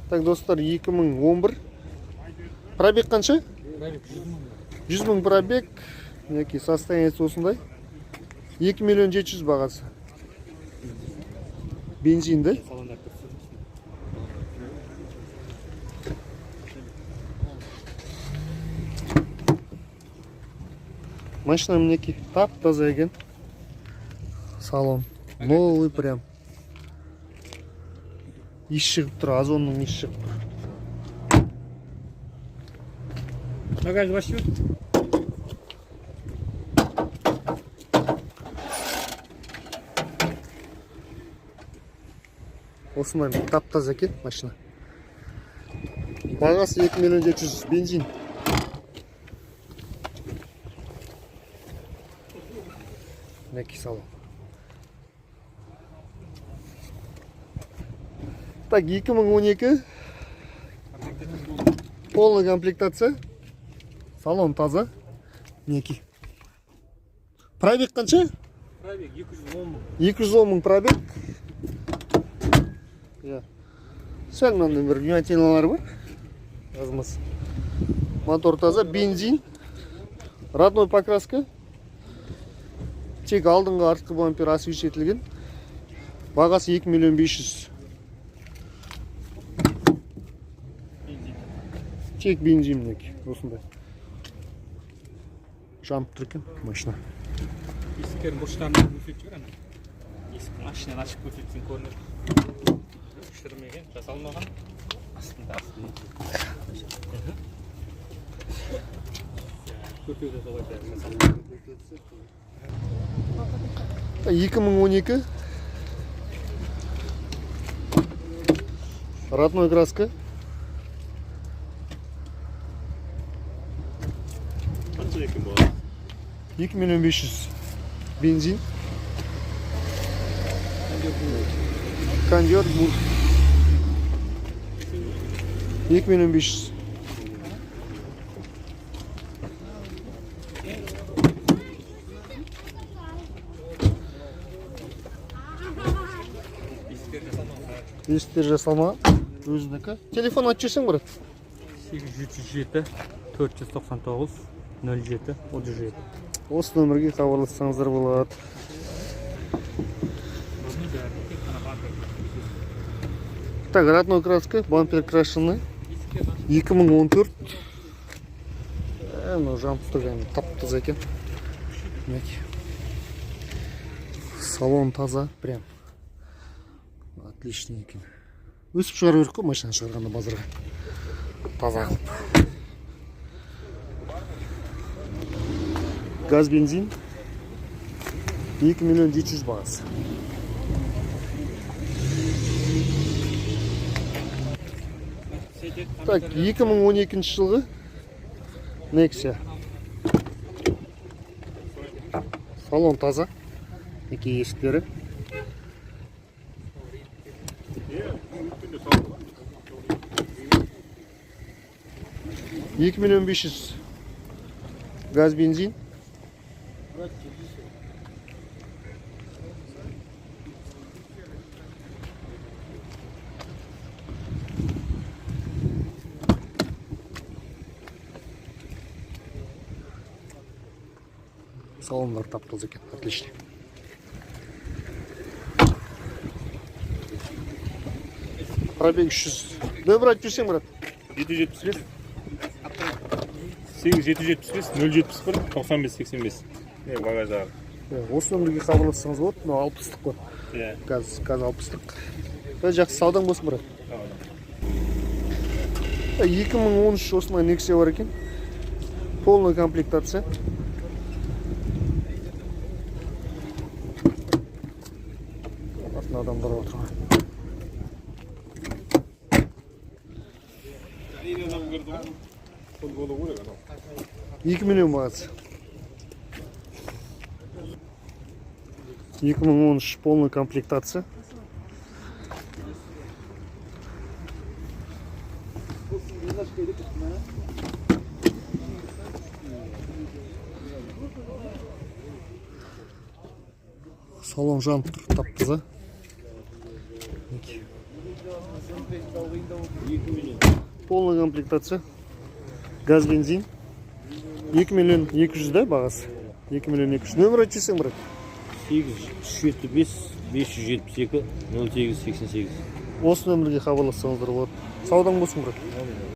Так, достар, 2011. Пробег қанша? 100 000 пробег. Неке состояниесі осындай. 2 миллион 700 бағасы. Бензинді. Машина мінеки тап-таза екен. Салон. Новый прям. Иш шығып тұр, озонның иш шығып тұр. Багаж башып. Осындай тап-таза екен машина. Бағасы 2 миллион 700 бензин. Неки салон. Так, 2012. Полная комплектация. Салон таза. Неки. Пробег қанша? Пробег 210 мың. 210 мың пробег. Сәл мынандай бір нюансилар бар. Азмас. Мотор таза, бензин. Родной покраска. Тек алдыңғы артқы бампер освещетілген. Бағасы 2 миллион 500. Тек бензиннік. Осындай. Жамп тұр екен машина. Есіктерін бұрыштарынан көрсетіп жүр ана. Есік машинаны ашып көрсетсін көрінеді. Үштірмеген, жасалмаған. Астында. Көртеуді солайша жасалмаған. 2012. Родной краска. Қанша екен болады? 2 миллион 500. Бензин. Кондер бур. 2 миллион 500. Есіктер жасалма. Өзінікі. Телефон айтып жіберсең, брат. 807 499 07 37. Осы нөмірге хабарлассаңыздар болады. Так, родной краска, бампер крашеный. 2014. Ну, жамп тұрған тап-таза екен. Салон таза, прям. Отличный екен. Өсіп шығару керек қой машина шығарғанда базарға. Таза қылып. Газ, бензин. 2 миллион 700 бағасы. Так, 2012 жылғы Nexia. Салон таза. Екі есіктері. 2 миллион 500. Газ, бензин. Салондар тап-таза екен. Отлично. Пробег 300. Да, брат, жүрсең, брат. 775 775 071 95 85. Багаждар. Осы нөмірге хабарлассаңыз болады. Мынау 60-тық қой. Газ 60-тық. Жақсы саудаң болсын, брат. 2013 осындай Nexia бар екен. Полная комплектация. Артында адамдар отырған. 2 миллион бағасы. 2013 полная комплектация. Салон жанып тұр, тап-таза. Полный комплектация. Газ, бензин. 2 миллион 200 да бағасы? 2 миллион 200. Нөмір айтсаң, брат? 875 572 0888. Осы нөмірге хабарлассаңыздар болады. Саудаң болсын, брат.